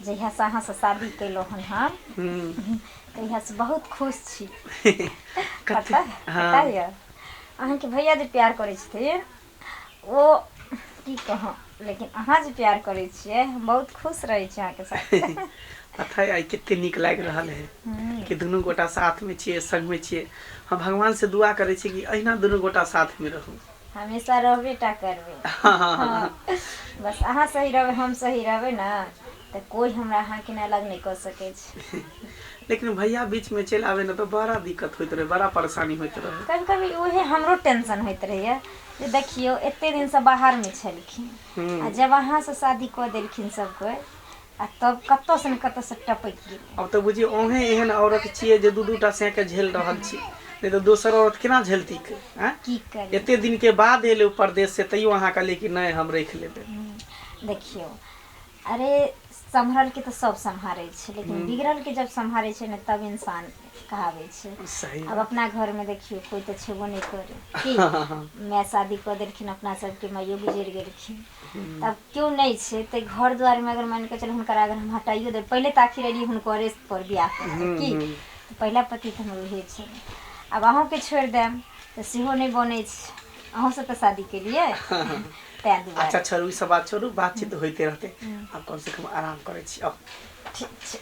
जहिया से अहाँ से शादी कैलो हन हम तहिया से बहुत खुश छी। पता है अहाँ के भैया जे प्यार करे छथिन ओ की कहूँ, लेकिन अहाँ जे प्यार करे छिए हम बहुत खुश रहे छी अहाँ के साथ। पता है कितने निक लाग रहा है कि दोनों गोटा साथ में छिए, संग में छिए। हम भगवान से दुआ करे छी कि अहिना दोनों गोटा साथ में रहू, हमेशा रहबे टा करबे। हाँ। बस अहाँ सही रहबे हम सही रहबे ना तो कोई हमरा अहाँ के अलग नहीं कर सके छै। लेकिन भैया बीच में चल आवे ना तो बड़ा दिक्कत होइत रहे, बड़ा परेशानी होइत रहे। कभी कभी वही हमरो टेंशन होइत रहे जे देखियो एते दिन से बाहर में छलखिन आ जब अहाँ से शादी कर देलखिन सब कोई आ तब कत्तो से टपक गेल। अब तो बुझिए ओहे एहन औरत छिए जे दू दूटा से के झेल रहल छी, नहीं तो दोसर औरत केना झेलती के? की करे एते दिन के बाद एले परदेश से तैयो अहाँ कहले कि नहीं हम रख लेबे। देखियो अरे संभरल के तो सब संभारे छे, लेकिन बिगड़ल के जब संभारे छे न तब इंसान कहावे छे। सही। अब अपना घर में देखियो कोई तो छेबो नहीं करे कि मैं शादी कर देलखिन अपना सबके माइयो गुजर गेलखिन, तब क्यों नहीं छे ते घर द्वार में अगर मान के चल हुनकर अगर हम हटाइयो दे पहले तो आखिर रही हुनकरे पर बियाह करते की तो पहला पति तो हम रहे छे। अब अहों के छोड़ देम तो सेहो नहीं बने छे, अहों से तो शादी के लिए। अच्छा छोड़ू ई सब बात छोड़ू, बातचीत होते रहते। अब कम से कम आराम करे छी। अब ठीक छे।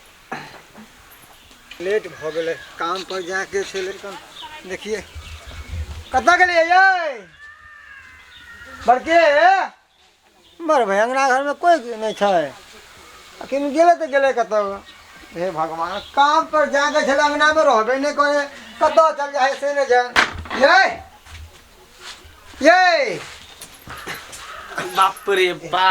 लेट भ गेले काम पर जाके से लेकिन देखिए कतना गेलिए ये बड़के मर भाई अंगना घर में कोई नहीं छे, अखिन गेले तो गेले कतो। हे भगवान काम पर जाके छे अंगना में रहबे नहीं करे, कतो चल जाए से ने जान। ये बाप रे बा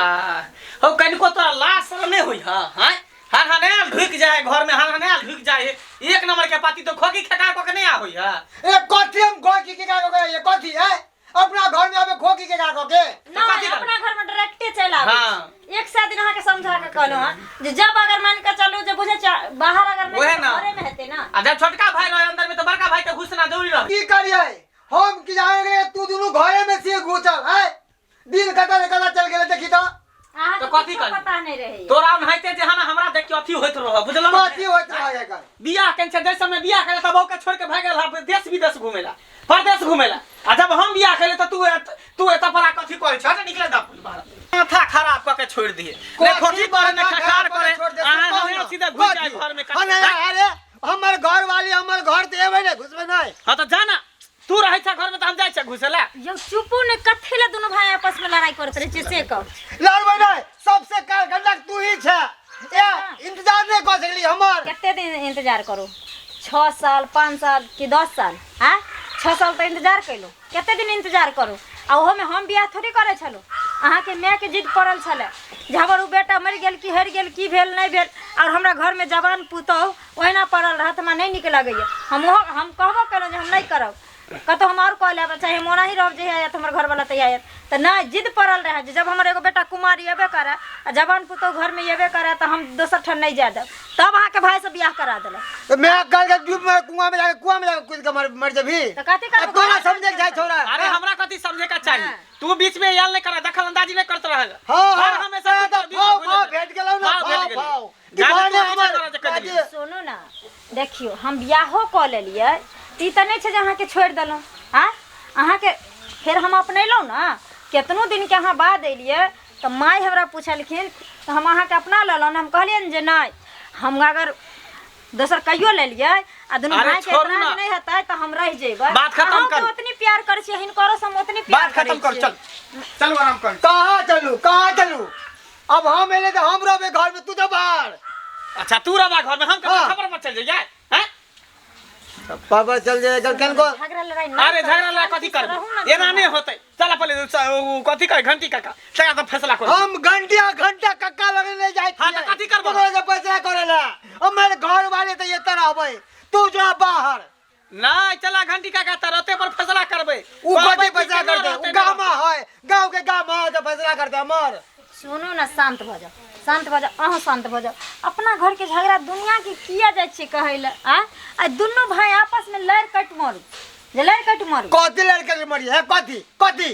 हो कनिको तोरा लाश नहीं होई। हां हां हर हनेल ढुक जाए घर में, हर हनेल ढुक जाए। एक नंबर के पाती तो खोकी खका को के नहीं आ होई। हां ए कथि हम खोकी के का को ये कथि है अपना घर में आबे खोकी के का को के ना अपना घर में डायरेक्टे चल आवे। हां एक साथ दिन अहाँ के समझा के कहलो हां जे जब अगर मान के चलो जे बुझे बाहर अगर में घरे में हेते ना आ जब छोटका भाई रहे अंदर में तो बड़का भाई के घुसना जरूरी रह। की करिए हम की जाएंगे तू दोनों घरे में से घुसल है दिन कता चल गेले देखी तो कथि कर पता नहीं रहे तोरा नहाइते जे हां हमरा देख के अथी होइत रह बुझलो कथि होइत रहे का बियाह केन छे देश में बियाह करे त बहू के छोड़ के भाग गेल देश विदेश घुमेला, परदेश घुमेला। आ जब हम बियाह करे त तू एत परा कथि करे छ? निकले द बाहर माथा खराब क के छोड़ दिए ने खोटी करे ने खखार करे आ सीधे घुस जाए घर में। अरे हमर घर वाली हमर घर ते एबे ने घुसबे नहीं। हां तो जाना तू रहे छ घर में त हम जाय छ घुसेला। यो चुपू ने कथेला दोनों भाई आपस में लड़ाई करत रहे से कब लड़बे नहीं सबसे काल गंडक तू ही छ। ए इंतजार नहीं कर सकली हमर कितने दिन इंतजार करो? 6 साल 5 साल कि 10 साल? हां 6 साल तो इंतजार कैलो, कितने दिन इंतजार करो? आ ओहो में हम बियाह थोड़ी करे छलो, अहाँ के माय के जिद पड़ल छले जे हमर उ बेटा मर गेल कि हर गेल की भेल नहीं भेल और हमरा घर में जवान पुतौ ओहिना पड़ल रहत हमरा नहीं निक लागैया। हम कहबो केलो जे हम नहीं करब, कतो हम और कह लेब चाहे मोना ही रह जे है हमर घर वाला तैयार त ना जिद पड़ल रहे जे जब हमर एगो बेटा कुमारी एबे करे आ जवान पुतौ घर में एबे करे त हम दोसर ठन नहीं जा देब, तब अहाँ के भाई से बियाह करा देले। तो मैं कल के डूब में कुआं में जाके कूद के मर जबी त कथि कर तोरा समझे जाय छोरा। अरे हमरा कथि समझे का चाहिए? तू बीच में याल नहीं कर दखल अंदाजी नहीं करत रहे। हां हमेशा भाव भेट गेलौ ना भाव दीवाने हमर सुनो ना देखियो हम बियाहो क लेलिए ती त नहीं छे जे अहाँ के छोड़ देलौ। हां अहाँ के फिर हम अपनेलौ ना केतनो दिन के अहाँ बाद एलिए त माई हमरा पूछलखिन त हम अहाँ के अपना लेलौ ना, हम कहलियन जे नहीं हम अगर दोसर कहियो ले लिए आ दुनु भाई के इतना नहीं होता त हम रह जेबै। बात खत्म कर। हम उतनी प्यार कर छी हिनकरो से हम उतनी प्यार बात खत्म कर। चल चल आराम कर। कहां चलू अब हम एले त हम रहबे घर में तू तो बाहर। अच्छा तू रहा घर में हम खबर मत चल जाए हैं पापा चल जाए कल को झगड़ा लड़ाई ना। अरे झगड़ा लड़ाई कथि कर एना नहीं होतै। चल पहले कथि कर घंटी काका तया तो फैसला कर। हम घंटा कक्का लगे ले जाय हां त कथि करबो? तो फैसला करेला हमर घर वाले त ये तरह होबै तू जा बाहर नहीं चला घंटी काका तरते पर फैसला करबे। उ कथि फैसला करते उ गांव में है गांव के गांव में तो फैसला करते हमर। सुनो ना शांत भ जाओ शांत भ जाओ अहाँ शांत भ जाओ। अपना घर के झगड़ा दुनिया के किया जाय छै कहैला आ दुनु भाई आपस में लड़ कट मारू जे लड़ कट मारू कथि लड़ कट मारी है कथि कथि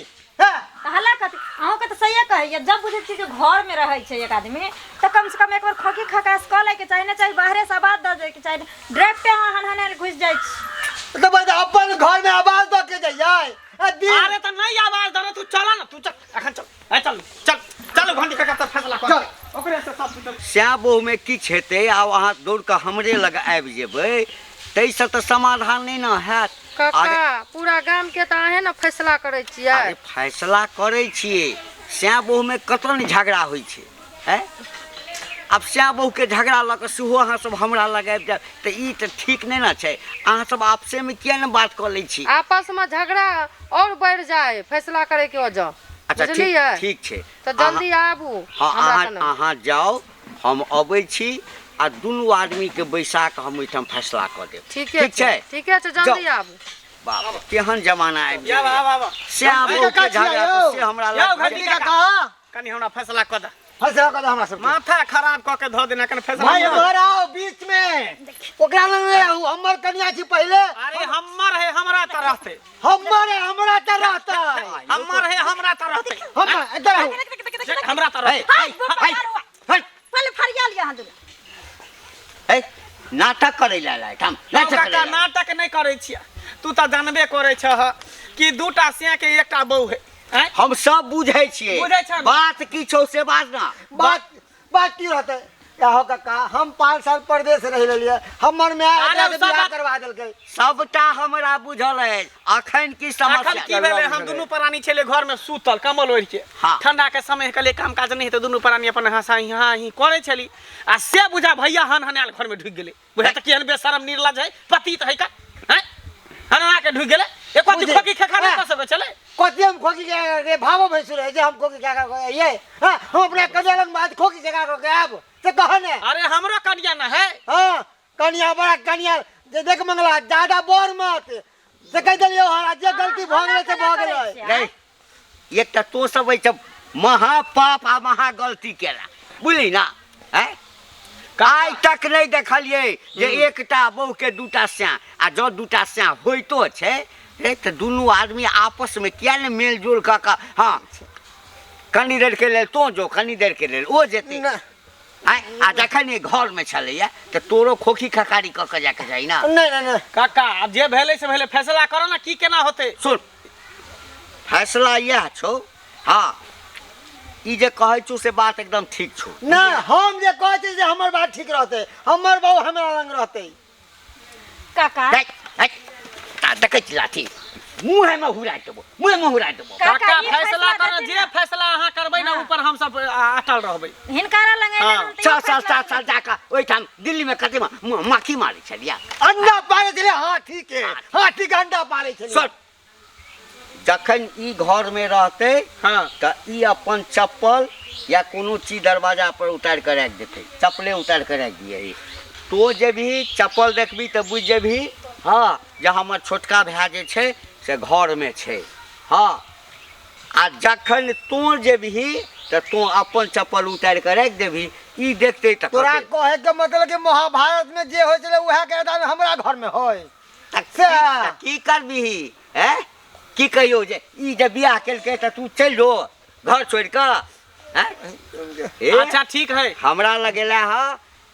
हल्ला कथी अहूँ के तो सही कहिए जब बुझे छी जो घर में रहे छै एक आदमी तो कम से कम एक बार खोखी खकास क ले के चाहिए ना चाहिए बाहरे से आवाज द दे के चाहिए डायरेक्ट यहाँ हनहने घुस जाय छी तो भाई अपन घर में आवाज द के जाइए अरे तो नहीं आवाज दे तू चल ना तू चल अखन चल चल चल चल घंटी का तो फैसला कर चल ओकरे से सब श्याम बहू में किछ हेतै आ अहाँ दौड़ कऽ हमरे लग आबि जेबै ताहिसँ तऽ समाधान नहि ने हैत काका पूरा गाम के तो अहे ना फैसला करे छियै अरे फैसला करै छियै श्याम बहू में कतौ नहि झगड़ा होइ छै हैं अब श्याम बहू के झगड़ा लऽ कऽ सेहो अहाँ सब हमरा लग आबि जायब तऽ ई तऽ ठीक नहि ने छै अहाँ सब आपसे में किया ने बात कऽ लै छी आपस में झगड़ा और बढ़ जाए फैसला करे के वजह अच्छा बुझलियै? ठीक छै तो जल्दी आबू हाँ अहाँ जाओ हम अबै छी आ दुनू आदमी के बैसा कऽ हम ओहिठाम फैसला कऽ देब ठीक छै है जल्दी आबू बाप केहन जमाना आबि या गेलै बाबा श्याम बहू के झगड़ा तऽ से हमरा या लग घंटी छै। का कनी हमरा फैसला कर दे फैसला कर हमरा सब माथा खराब क के ध देना कनी फैसला भाई कर दे। घर आओ बीच में ओकरा लग ले आऊ हमर कन्या छी पहले अरे हमर है हमरा तरह से हमरा त रहता हमर है हमरा तरह से हम इधर आओ हमरा तरह से पहले फरिया लिया हां है नाटक करै ला हम नाटक काका करै ला नाटक नहीं करे छिया तू त जानबे करे छ कि दूटा सिया के एकटा बहू है हैं? हम सब बुझै छियै बुझै छ ने? बात की छौ से बात ना बात की रहते क्या हो काका हम 5 साल परदेश रह लेलिए हमर में अरे आके उ सब बियाह बात- करवा देलकै सबटा हमरा बुझल है अखन की अखन समस्या की भेले हम दुनू प्राणी छले घर में सूतल कमल ओढ़ के हाँ। ठंडा के समय कले काम काज नहीं है तो दुनू प्राणी अपन हंसा यहाँ ही करे छली आ से बुझा भैया हन हनाल घर में ढुक गेले बुझा त केहन बेशरम निर्लज है पति त है का हैं हनना के ढुक गेले एक पति बुझे। खोकी खखा नहीं कर सके चले कति हम खोकी के रे भावो भैंसुर है जे हम खोकी क्या कर ये हां हम अपने कन्या लग बात खोकी जगह को आब से कहने अरे हमरो कन्या ना है हां कन्या बड़ा कन्या जे देख मंगला ज्यादा बोर मत से कह दिलियो हरा जे गलती भ गेलै से भ गेलै नहीं एक तो तो सब है महापाप आ महा गलती केला बुझली ना हैं आइ तक नहीं देखलिए जे एकटा बहू के दूटा स्या आ जो दूटा स्या होइतो छै एक तो दुनू आदमी आपस में किया ने मेल जोल का हाँ कनी देर के लेल तो जो कनी देर के लेल ओ जेते आ जखन ये घर में छलैया तो तोरो खोखी खखारी क के जाके जाई ना नहीं काका अब जे भेले से भेले फैसला करो ना की केना होते सुन फैसला यह छो हाँ ई जे कहै छौ से बात एकदम ठीक छौ ना हम जे कहै छी जे हमर बात ठीक रहते हमर बहू हमरा लग रहते काका देखै छी लाठी मुँह में हुरा देबो मुँह में हुरा देबो काका ई फैसला फैसला करो देते जे ना। फैसला अहाँ करबै ना हाँ। ऊपर हम सब अटल रहबै हिनकारा लगे हाँ। 6 साल जाकर ओहिठाम दिल्ली में कते माखी मारै छलिया अंडा पारे छले हां ठीक है हां ठीक अंडा पारे छले सुन जखन ई घर में रहते हां त ई अपन चप्पल या कोनो चीज दरवाजा पर उतार कर रख देते चप्पले उतार कर रख दिए तो जे भी चप्पल देखबी त बुझ जेबी हाँ जे हमर छोटका भाई जे छै से घर में छै हाँ आ जखन तू जेबही त तू अपन चप्पल उतार कर रख देबी ई देखते त तोरा कहे के मतलब कि महाभारत में जे होय छले उहे के दान हमरा घर में होय की करबी हैं की कहियो जे ई जे बियाह केलकै त तू चल जो घर छोड़ के हैं अच्छा ठीक है हमरा लगेला है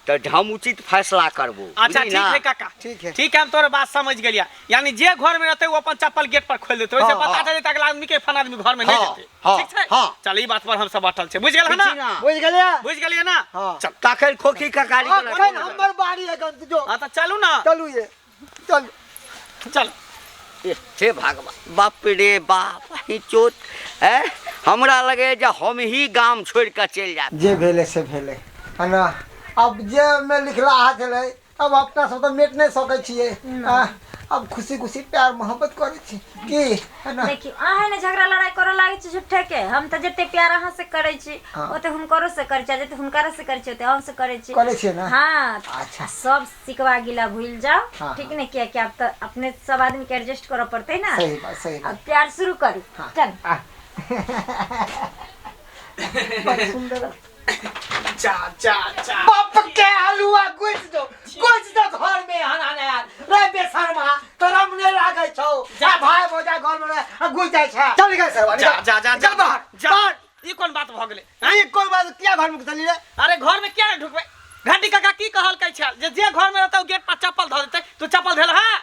तो हम उचित फैसला करबो अच्छा ठीक है काका ठीक है। ठीक है हम तोरे बात समझ गेलिया यानी जे घर में रहते वो अपन चप्पल गेट पर खोल देते वैसे हाँ, पता हाँ। चले अगला आदमी के फन आदमी घर में नहीं हाँ, जेते हाँ, ठीक है हाँ। चल ई बात पर हम सब अटल छे बुझ गेल है ना बुझ गेलिए बुझ गेलिए ना हां चल तखन खोखी का गाड़ी अखन हमर बाड़ी है गन जो हां तो चलू ना चलू ये चल चल हे भगवान बाप रे बाप ही चोट है हमरा लगे जे हम ही गाम छोड़ के चल जाब जे भेले से भेले है ना अब जे में लिखला छले अब अपना सब तो मेट नहीं सकै छिए अब खुशी खुशी प्यार मोहब्बत करे छी की है ना देखियो अहाँ ने झगड़ा लड़ाई करे लागे छी झूठे के हम त जते प्यार अहाँ से करे छी हाँ। ओते हुनकरो से करे छी जते हुनकरा से करे छी ओते हम से करे छी करे छी ना हाँ अच्छा। सब सिकवा गिला भूल जाओ हाँ, ठीक ने क्या क्या अब तो अपने सब आदमी के एडजस्ट करे पड़ते है ना सही अब बात प्यार शुरू करी हाँ। चल बड़ा सुंदर चा चा चा बाप के हलुआ कुछ दो घर में हनाने यार रे बेशर्मा तोरा मने लागे छौ जा भाई बोजा घर में घुस जाय छै चल गए सरवा जा जा छल जे घर में रहता गेट पर चप्पल धो देते तू चप्पल धैल है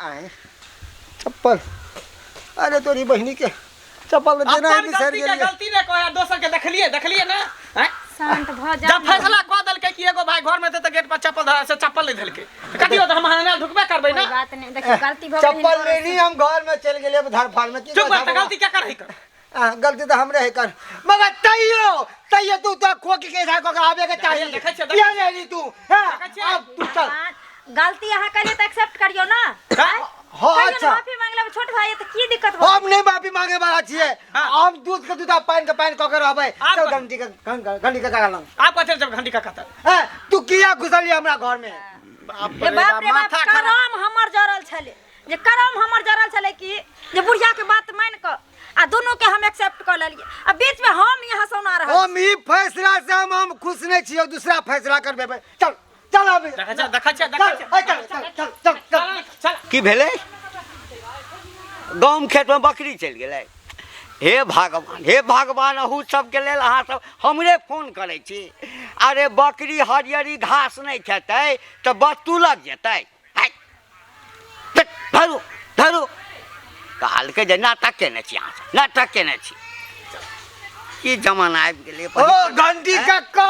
आए चप्पल अरे तोरी बहनी के चप्पल में देना है अपन बिसर गलती के गेलिए गलती ने कहे दोसर के देखलिए ना हैं शांत भ जा जब फैसला कह देल कि एगो भाई घर में थे तो गेट पर चप्पल धरा से चप्पल नहीं धैल के कथी हो तो हम हाने ढुकबे करबै ना कोई बात नहीं देखिए गलती भ चप्पल लेनी हम घर में चल गेलिए धर फाड़ में की चुप बैठ गलती क्या कर रही कर गलती तो हमरे है कर मगर तैयो तू तो खोक के जा को आवे के चाहिए देखै छै, क्या ले ली तू हां देखै छै। अब तू चल गलती यहाँ करिए तो एक्सेप्ट करियो ना हाँ कहियो ना, अच्छा माफी मांगला में छोट भाई है तो की दिक्कत हो हम नहीं माफी मांगे वाला छिए हाँ। हम दूध के दूध पानी के पानी ककर रहबै आप- चल घंटी का कागल आप पछे जब घंटी का कतर हां तू किया घुसली हमरा घर में बाप रे बाप माथा खराब करम हमर जरल छले जे करम हमर जरल छले कि जे बुढ़िया के बात मान क आ दोनों के हम एक्सेप्ट कर लेलिए अब बीच में हम यहाँ सुना रहे हम ई फैसला से हम खुश नहीं छिए दूसरा फैसला करबे चल चल अभी देखा छै चल की भेलै गाँव खेत में बकरी चलि गेलै हे भगवान अहू सबके लेल अहाँ सब हमरे फोन करै छी अरे बकरी हरियरी घास नहीं खेतै तऽ बत्तू लग जेतै धरू धरू कहलकै जे नाटक केने छी अहाँ सब नाटक केने छी की जमाना आबि गेलै ओ घंटी कक्का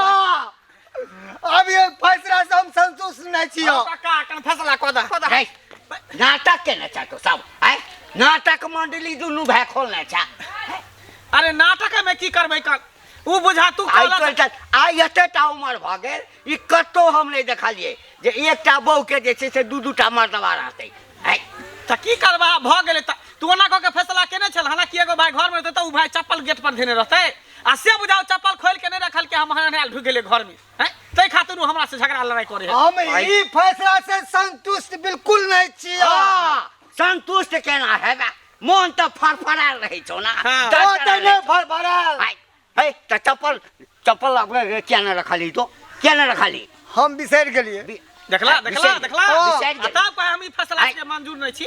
अब ये फैसला से हम संतुष्ट नहीं छिए काका कन फैसला कऽ दे है, नाटक केने छ तो सब है नाटक मंडली दुनू भाई खोलने छ अरे नाटक में की करबै कर उ बुझा तू आइ एतेटा उमर भऽ गेल ई कतौ हम नहीं देखलिए जे एकटा बहू के जे छै से दू टा मर्दबा रहतै है त की करबा भ गेलै त तू ओना कऽ के फैसला केने छल हालांकि एगो भाई घर में रहतै त उ भाई चप्पल गेट पर धेने रहतै आ से बुझाओ चप्पल खोल के नहीं रखल के हम हाने ढुक गेलै घर में हैं तै खातिर उ हमरा से झगड़ा लड़ाई करे है हम ई फैसला से संतुष्ट बिल्कुल नहीं छिए संतुष्ट केना हेबे मोन तऽ फरफराल रहै छौ ना हाँ। तो तने भरभराल है त चप्पल क्या न रखली तो क्या न रखली हम बिसर गेलिए देखला हाँ। तब कहे हम ई फैसला के मंजूर नहीं छी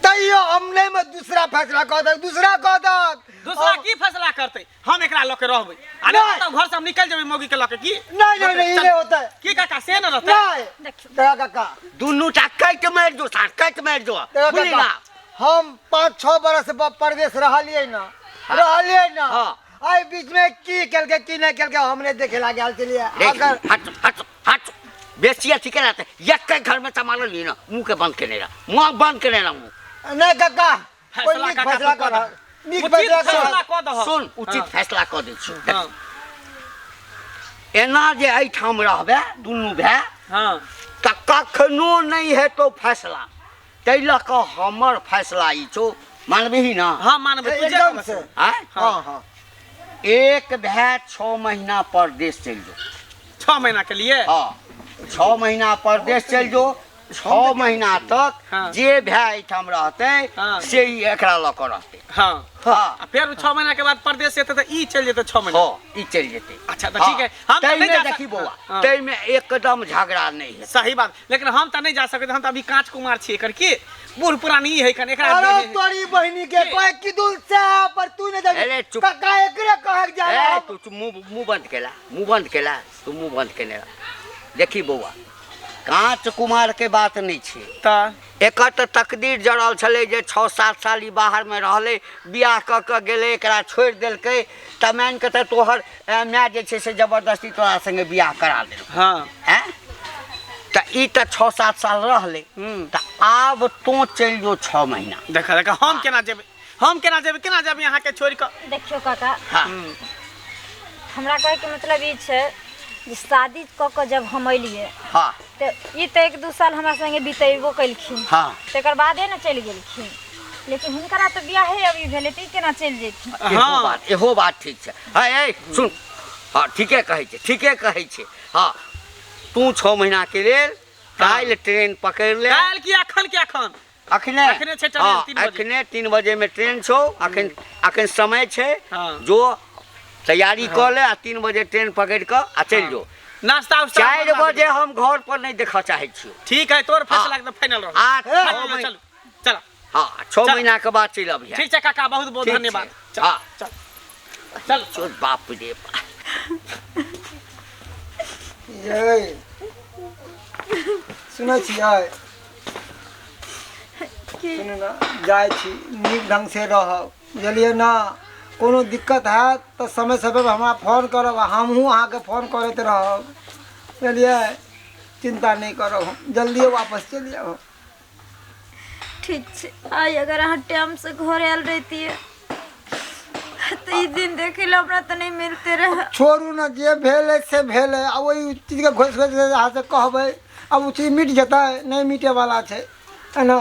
तैयो हमने में दूसरा फैसला कह दे दूसरा दूसरा की फैसला करते हम एकरा ल के रहबै आ नहीं तब घर से हम निकल जेबै मौगी के ल के की नहीं ये होता है की काका से न रहतै नहीं देखियो तेरा काका दुनू टा कट मार दो सार कट मार दो तेरा बुझली काका ना हम 5-6 बरस परदेश रहलिए ना हाँ। आई बीच में की केलके की नहीं केलके हमने देखे ला गेल चलिए अगर हट बेसी अथी के रहते एक घर में संभाल ली ना मुंह के बंद के नहीं रहा मुंह बंद के नहीं रहा मुंह नहीं काका कोई फैसला नीक काका फैसला तू कऽ कर दह। नीक उचित फैसला फैसला कर कऽ दह। सुन उचित हाँ। फैसला कऽ दै छी हाँ एना जे एहिठाम रहबे दुनू भाई हाँ तऽ कखनो नहीं हेतौ फैसला ताहि लऽ कऽ हमर फैसला ई छौ मानबही ना हाँ मानबै तू जे एकदम कहबे से से। आँय? हाँ हाँ एक भाई 6 महीना परदेश चलि जो 6 महीना के लिए हाँ 6 महीना परदेश चलि जो 6 महीना तक हाँ। जे भाई एहिठाम रहतै हाँ। से ही एकरा लऽ कऽ रहतै हाँ हाँ आ फिर 6 महीना के बाद परदेश से तो ई चल जेतै 6 महीना हाँ ई चलि जेतै अच्छा तो ठीक है हम तो नहीं जा देखी सक- बौआ हाँ। ताहिमे एकदम झगड़ा नहीं है सही बात लेकिन हम तो नहीं जा सकते हम तो अभी कांच कुमार छी एकर की बूढ़ पुरानी है कन एकरा अरे तोरी बहनी के कोई की दूर से पर तू ने अरे चुप। काका एकरे कहक जा ए, तू मुंह बंद केला तू मुंह बंद केने रह देखी बौआ कांच कुमार के बात नहीं छै त एकर तऽ तकदीर जड़ल छलै जे 6-7 साल ई बाहर में रहलै बियाह कऽ के गेलै एकरा छोड़ि देलकै तऽ मान के तऽ तोहर माय जे छै से जबरदस्ती तोरा संगे बियाह करा देलकै हाँ हैं तऽ ई तऽ 6-7 साल रहलै तऽ आब तो चलि जो 6 महीना देखा हम केना जेबै केना जेबै यहाँ के छोड़ के देखियो काका हाँ हमरा कहे के मतलब ई छै जे शादी क के जब हम अलिए हाँ तो ई तो 1-2 साल हमरा संगे बितेबो कलखिन हाँ तकर बादे न चलि गेलखिन लेकिन हुनकरा तो बियाहे अभी भेलै तऽ ई केना चलि जेथिन एहो बात ठीक छै है सुन हाँ ठीके कहै छै हाँ तू 6 महीना के लेल काल्हि ट्रेन पकड़ि ले काल की अखन अखने छै ट्रेन, हाँ 3 बजे। अखने 3 बजे में ट्रेन छौ अखन समय छै हाँ। जो तैयारी कऽ ले आ 3 बजे ट्रेन पकड़ि कऽ आ चलि जो नाश्ता 4 बजे हम घर पर नहीं देखऽ चाहै छियै ठीक है तोर फैसला एकदम फाइनल रहो आ 6 चल महीना चल हाँ 6 चल। महीना के बाद चलि अबिहे ठीक है काका बहुत बहुत ठीक छै। धन्यवाद चल हाँ चल चल बाप रे बाप ये सुनै छियै कि सुनू ना जाइ छी नीक ढंग से रहब बुझलियै ना कोनो दिक्कत हैत तऽ समय समय पर हमरा फोन करब हमहूँ अहाँके फोन करैत रहब बुझलियै चिंता नहीं करो हम जल्दी वापस चली आओ ठीक छै आई अगर अहाँ टाइम से घर आयल रहितियै तो ई दिन देखे ला हमरा तो नहीं मिलते रहे। छोड़ू ना जे भेल से भेल आ वही चीज के घोष घोष अहाँ से कहबै अब वो चीज मिट जेतै नहीं मिटे वाला छै है ना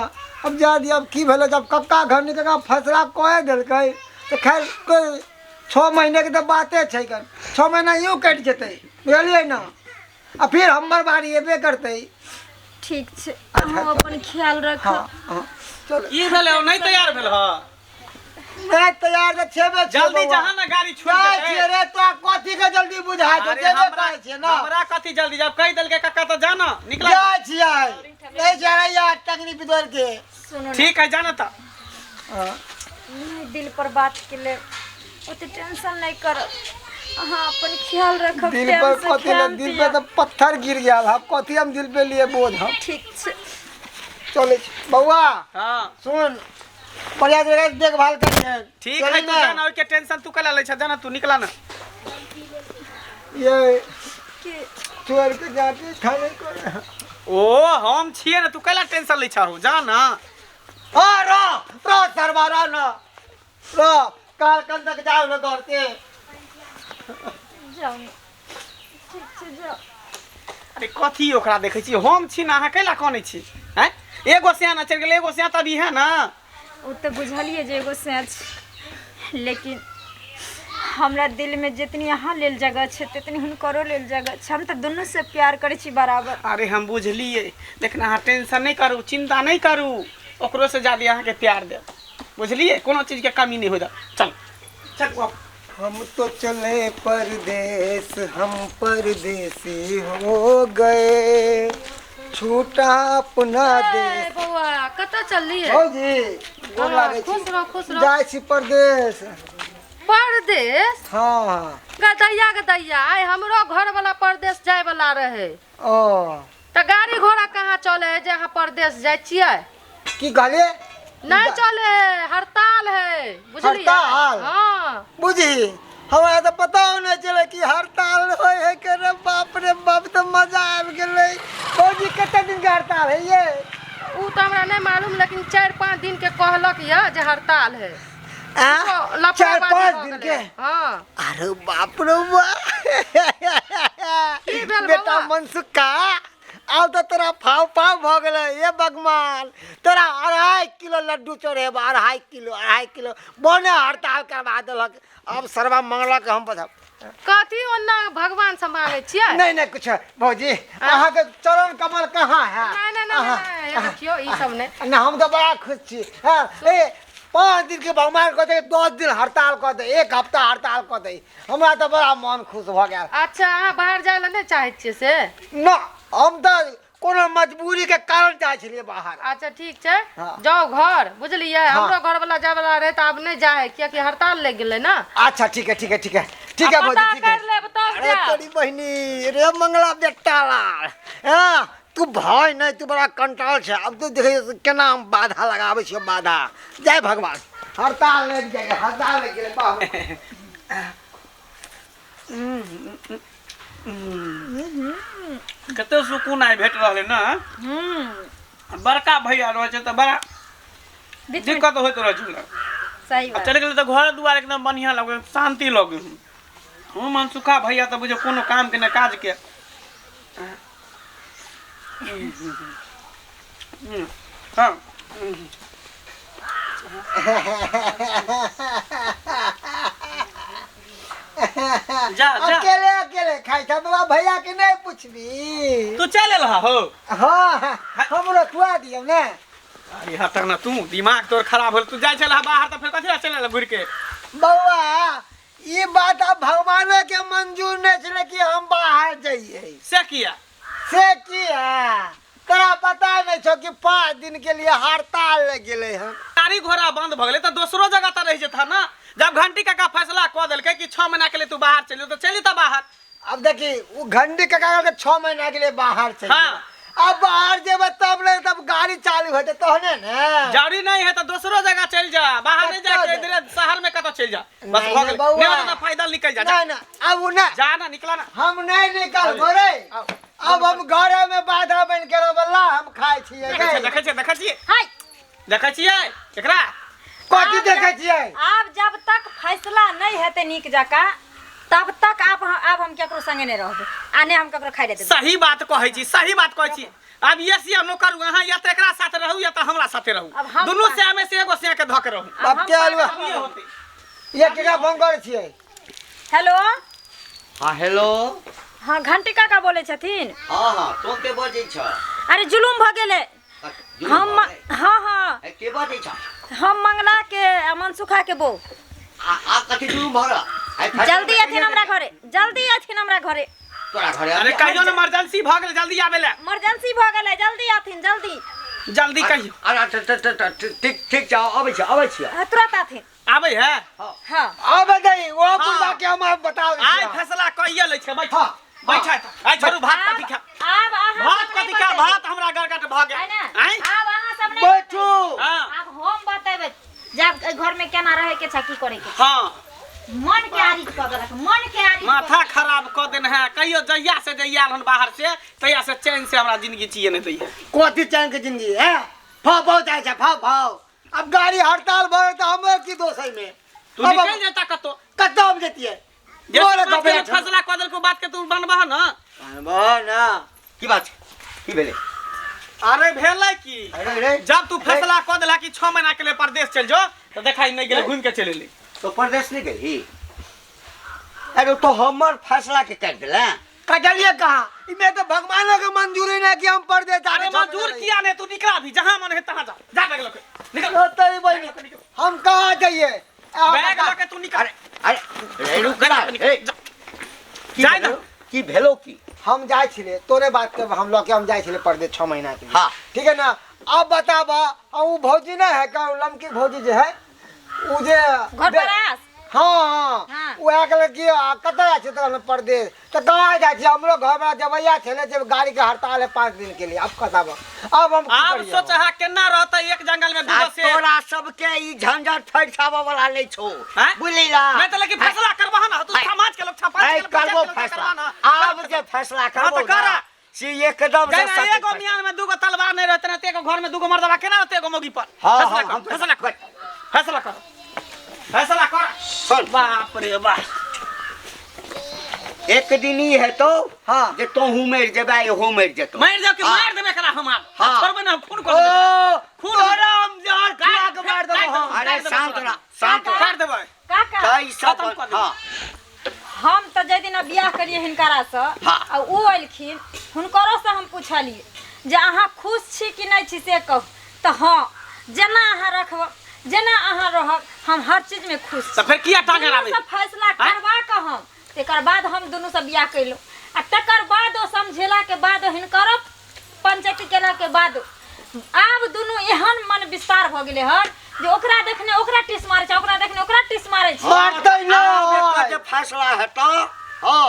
अब जा दिया अब की भेलै जब कक्का घर निकल फैसला कहे देलकै तो खैर कोई 6 महीने के तो बाते छै 6 महीना यूँ कटि जेतै बुझलियै ना आ फिर हमर बारी एबे करतै। ठीक छै अहाँ अपन ख्याल रख। हाँ हाँ चलो ई भेले ओ नहीं तैयार भेल ह मैं तैयार तो छेबे छै जल्दी बौआ। जहां ना गाड़ी छूट जाइ जेतै छियै रे तो कथी के जल्दी बुझाय तो अरे जेबे हमरा करै छियै ना हमरा कथी जल्दी जब कह देलके कक्का तो जाना निकला जाइ छियै ए जरैया टंगनी बिदर के सुनो ना ठीक है जाना था नहीं दिल पर बात के ले ओते टेंशन नहीं कर अहाँ अपन ख्याल रखब दिल टाइम पर से कथी ख्याल दिल पे दिया। तो पत्थर गिर गया अब कथी हम दिल पे लिए बोझ हम ठीक छै चले बउआ हां सुन बढ़िया जगह देखभाल करिए ठीक है तू जाना और के टेंशन तू कला ले छ जाना तू निकला ना ये कि छोड़ के जाके खाने को ओ हम छिए ना तू कला टेंशन ले छ हो जाना आ रो सरवारा ना रो काल कल तक जाओ ना करते जाऊ ठीक छै जाऊ। अरे कथी ओकरा देखै छी हम छी ना अहाँ कैला कोनै छी हैं एगो सियाना चल गेल एगो सिया तभी है ना ओ तो बुझलिए जे एगो सोच लेकिन हमरा दिल में जितनी अहाँ लेल जगह छै तितनी हुनकरो लेल जगह छै हम तो दुनू से प्यार करै छी बराबर। अरे हम बुझलिए लेकिन अहाँ टेंशन नहीं करू चिंता नहीं करू ओकरो से ज्यादा अहाँ के प्यार दे बुझलिए कोनो चीज के कमी नहीं होदा चल चल वापस। हम तो चले परदेस हम परदेसी हो गए छूटा अपना देश। बउआ कतऽ चलली है? भौजी गोर लागै छी खुश रहो खुश रहो। जाइ छी परदेश। परदेश हाँ गदैया आइ हमरो घर वाला परदेश जाय वाला रहे ओ तो गाड़ी घोड़ा कहाँ चले है जे अहाँ परदेश जाय छियै? की कहलिए नहीं चले है हड़ताल है बुझलिए? हड़ताल? हाँ बुझी हमरा तो पता नहीं चले कि हड़ताल होय है के रे बाप तो मजा आबि गेलै। भौजी कते दिन के हड़ताल है ये? उ तो हमरा नहीं मालूम लेकिन 4-5 दिन के कहलक ये जे हड़ताल है। तो लापरवाही 4-5 भऽ दिन गेलै। के? हाँ अरे बाप रे की भेल बेटा बौआ? मनसुका अब तो तोरा फाव भ गेलै ये भगवान तोरा 2.5 किलो लड्डू चढ़े 2.5 किलो बने हड़ताल करवा देलक अब सर्वा मंगलक हम बताब कथी ओन्ना भगवान से मांगे छियै? नहीं कुछ भौजी अहाँ के चरण कमल कहाँ है? नहीं ये देखियो ई सब नहीं। ना हम तो बड़ा खुश छी हाँ ए 5 दिन के भगवान कह दे 10 दिन हड़ताल कर दे 1 हफ्ता हड़ताल कर दे हमरा तो बड़ा मन खुश भ गया। अच्छा अहाँ बाहर जाय ला नहीं चाहे छियै से? ना हम तो कोनो मजबूरी के कारण जाय छलिए बाहर। अच्छा ठीक छै हाँ। जाओ घर बुझलिए हाँ। हमरो घर वाला जाय वाला रहे त अब नहीं जाए क्योंकि हड़ताल लग गेलै ना। अच्छा ठीक है भौजी पता ठीक है। कर ले बताओ अरे जा। तेरी बहनी रे मंगला बेटा लाल हाँ तू भाई नहीं तू बड़ा कंट्रोल छे अब तू देखे केना हम बाधा लगावे छियो बाधा जय भगवान हड़ताल लग जाए हड़ताल लग गेले बाप कते सुकून आइ भेट रहले ना बड़का भैया रहे छै त बड़ा बीच में दिक्कत होइत रहे छै सही अब बात चले गेले त घर दुआर एकदम बढ़िया लगे शांति लगे हम मनसुखा भैया त बुझे कोनो काम के न काज के हाँ जा जा अकेले खाई था बाबा भैया के नहीं पूछबी तू चले रहा हो हाँ हमरो खुआ दियो ना। अरे हटक ना तू दिमाग तोर खराब होल तू जाय चला बाहर त फिर कथि ला चले घुर के बउआ ये बात अब भगवान के मंजूर नहीं छले कि हम बाहर जाइए से किया से किया तोरा पता नहीं छो कि 5 दिन के लिए हड़ताल लग गेले हैं। गाड़ी घोड़ा बंद भ गेले त दोसरो जगह त रह जेता ना जब घंटी काका फैसला क देलके कि 6 महीना के लिए तू बाहर चलियो तो चली त बाहर। अब देखी वो घंटी का के 6 महीना के लिए बाहर चल हाँ। अब बाहर जेबे तब ले तब गाड़ी चालू होते तहने ने जरूरी नहीं है तो दूसरो जगह चल जा, बाहर नहीं जा के इधर शहर में कतो चल जा, बस नहीं, हो नहीं, गेल। बउआ। नहीं होता पैदल निकल जा, जा ना ना अब वो ना जा ना, निकला ना। हम नहीं निकल रे। अब हम घरे में बाधा बन के रोबला हम खाए छिए देखै छियै हाय देखै छियै एकरा कथी देखे छिए अब जब तक फैसला नहीं हेते नीक जका तब तक आप अब हम केकरो संगे नहीं रहबे आने हम केकरो खाइ देते। सही बात कहै छी, सही बात कहै छी। अब ये सिया नौकर वहां या तो एकरा साथ रहू या तो हमरा साथे अब रहू, हम दोनों से में से एगो से के धक रहू। अब क्या हुआ ये होते ये केकरा फोन करे छिए हेलो हाँ हेलो हाँ घंटी काका बोले छथिन। हाँ हाँ तो के बजै छ अरे जुलुम भ गेले हम हाँ हाँ के बजै छ हम मंगला के मनसुखा के बो आ कथी दुनु भरा जल्दी अथिन हमरा घरे, जल्दी अथिन हमरा घरे। तोरा घरे अरे कहियो ना इमरजेंसी भ गेल, जल्दी आबे ले, इमरजेंसी भ गेले, जल्दी अथिन जल्दी जल्दी कहियो। अरे ठीक ठीक जाओ अबै छी तुरंत अथिन। आबै है हाँ अब दई वो हाँ। पुरवा के हम बताओ आइ फैसला कहिए ले छै। बैठ हाँ। बैठा आइ छोड़ू भात कथी खा, अब अहाँ भात सब कथी नहीं खा, बतेबै। भात हमरा गरगट भ है गेल। ना? आइ अब अहाँ सब नहीं बैठू। बतेबै। हाँ। अब हम बतेबै जब घर में केना रहे के छै की करे के। हाँ मन के आरिज क देलक, मन के आरिज माथा खराब क देन है। कहियो जहिया से जहिया हन बाहर से तहिया से चैन से हमरा जिंदगी जिए नहीं दैए। कोथी चैन के जिंदगी है भाव भाव जाए छै भाव अब गाड़ी हड़ताल भर तो हम की दोष है में तू अब निकल जाता कतो, कत्तो हम जतिए जे बोले समाज के कबे फैसला क देल को बात के तू बनबह ना। ना की बात की भेले अरे भेलै की अरे रे जब तू फैसला क देला कि 6 महीना के लिए परदेश चल जो तो देखाई नहीं गेले, घूम के चले ले। तो प्रदेश नहीं गई अरे तो हमर फैसला के कर देला कटलिए कहा इमे तो भगवान के मंजूरी नहीं कि हम पर्दे अरे मंजूर किया नहीं, तू निकला भी जहां मन है तहां जा, जा बैग लेके निकल, तरी बहनी हम कहाँ जाइए बैग लेके तू निकल। अरे रुक ना जाए ना। की भेलो की हम जाए छिले तोरे बात के हम लोग के हम जाए छिले पर्दे 6 महीना के लिए हाँ। ठीक है ना। अब बताबा वो भौजी ना है का लमकी भौजी जो है वो जे घर पर आस हाँ हाँ हाँ। वो एक लड़की कत जाए तो परदेश तो कहाँ जाए हमरो घर में जबैया छे जब गाड़ी के हड़ताल है 5 दिन के लिए। अब बताबा अब हम की आप करिए? सोच हा केना रहता एक जंगल में आ दूगो से तोरा सबके ई झंझट फैसावा वाला नहीं छो हैं? बुझलिला मैं तो लेकिन फैसला करबा ना, तू हैं? समाज के लोग छपा आई करबो फैसला अब जे फैसला करबो तो करा। से एकदम से सच एगो मियान में दूगो तलवार नहीं रहते ना, तेगो घर में दूगो मर्दवा केना रहते एगो मोगी पर। हाँ, फैसला हाँ, कर, हम फैसला कर, फैसला कर, फैसला कर। सुन बाप रे बाप, एक दिन ही है तो हाँ। जे तो हूं मर जेबा हो मर जेतो मार जाओ कि हाँ। मार देबे करा हम आप हाँ। छोड़बे ना, खून कर ओ देबे, खून तोरा हम जान खिला के मार देबो हम अरे शांत रह शांत रह काट देबे। काका तई सब खत्म कर दे। हां हम तो जे दिन बियाह करिए हिनकरा से हाँ। आ उ अइलखिन हुनकरो से हम पूछलिए जे अहाँ खुश छी कि नहीं छी से कहू तो हाँ जेना अहाँ रखब जेना अहाँ रहब हम हर चीज में खुश तो छी। फिर किया टांगे दुनू रावे से फैसला करवा के हम तेकर बाद हम दोनों से बियाह कैलहुँ आ तकर बाद ओ समझेला के बाद हिनकरो पंचायती केला के बाद आब दुनू एहन मन विस्तार भ गेले हन जे ओकरा देखने ओकरा टिस मारे छै, ओकरा देखने ओकरा टिस मारे छै। मारतै ना आब जे फैसला है तो हां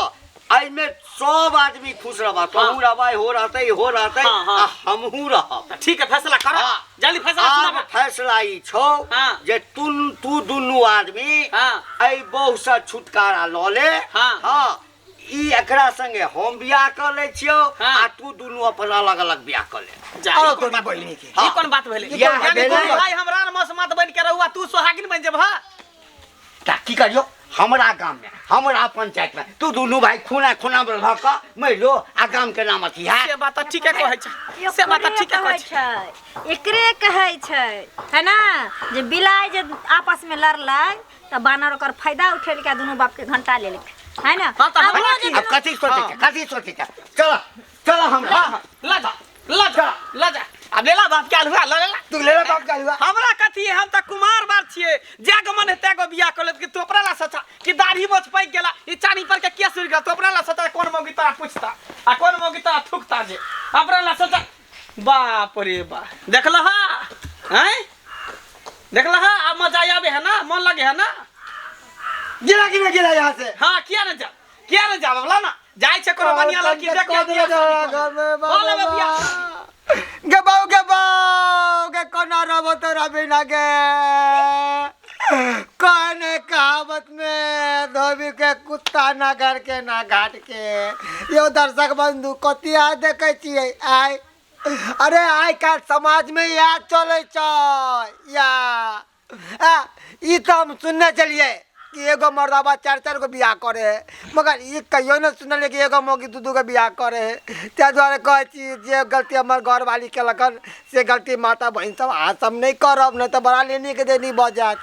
आई में सब आदमी खुश रहबा तो हाँ। हूं रहबा हो रहतै हाँ, हाँ। आ हमहू रहब ठीक है फैसला करो, हाँ। जल्दी फैसला आब सुनाबो। फैसला ई छौ हाँ। जे तू दुनू आदमी हाँ। एहि बहु से छुटकारा ल ले हाँ। हाँ ई एकरा संगे हम बियाह कर ले छियो हाँ। आ तू दुनू अपन अलग अलग बियाह कर ले जा, आओ ई कोन तोरी बात बहिनी भेलै? के। ई कोन बात भेलै? या यानी भेलै। कोनो भाई हमरा मौसमात बन के रहुआ तू सोहागिन बन जेबह। ता की करियो हमरा गांव में हमरा पंचायत में तू दुनू भाई खूना में रह के मरियो आ गांव के नाम अथी है से बात ठीके कहै छै, से बात ठीके कहै छै। एकरे कहै छै है ना जे बिलाइ जे आपस में लड़लै त बानर ओकर फायदा उठेल के दुनू बाप के घंटा लेलक है ना। हाँ, तो अब हमरा वो की? जे अब कथी सोचे क्या चलो हमरा हाँ, ला जा अब लेला बाप क्या हुआ ला ला तू लेला बाप का हुआ हमरा कथी है, हम त कुमार बार छिए जेगो मन हेते गो बियाह कर लेत कि तोपरा ला सचा कि दाढ़ी मोछ पैक गेला ई चानी पर के केस उड़ गेल तोपरा ला सचा कोन मौगी तोरा पूछता आ कोन मौगी तोरा थुकता जे अपना ला सचा। बाप रे बा देखलहा हैं देखलहा अब मजा आवे है ना, मन लगे है ना। गिरा कि नहीं गिरा यहाँ से हाँ किया न जा बोला ना जाय छे कोनो बढ़िया लड़की देख के बियाह शादी घर में कर ले बियाह गे बाऊ के कोना रहो तो रवि ना गे कहने कहावत में धोबी के कुत्ता ना घर के ना घाट के यो दर्शक बंधु कतिया देखे छियै आय अरे आइ काल समाज में या चले या ई तो हम सुनने चलिए कि एगो मर्दाबा 4-4 गो बियाह करे है मगर ई कहियो न सुनलिए कि एगो मौगी 2-2 गो बियाह करे है त्या द्वारे कहे छी जे गलती हमर घर वाली केलकन से गलती माता बहन सब आज हम नहीं करब नहीं तो बड़ा लेने के देनी बजात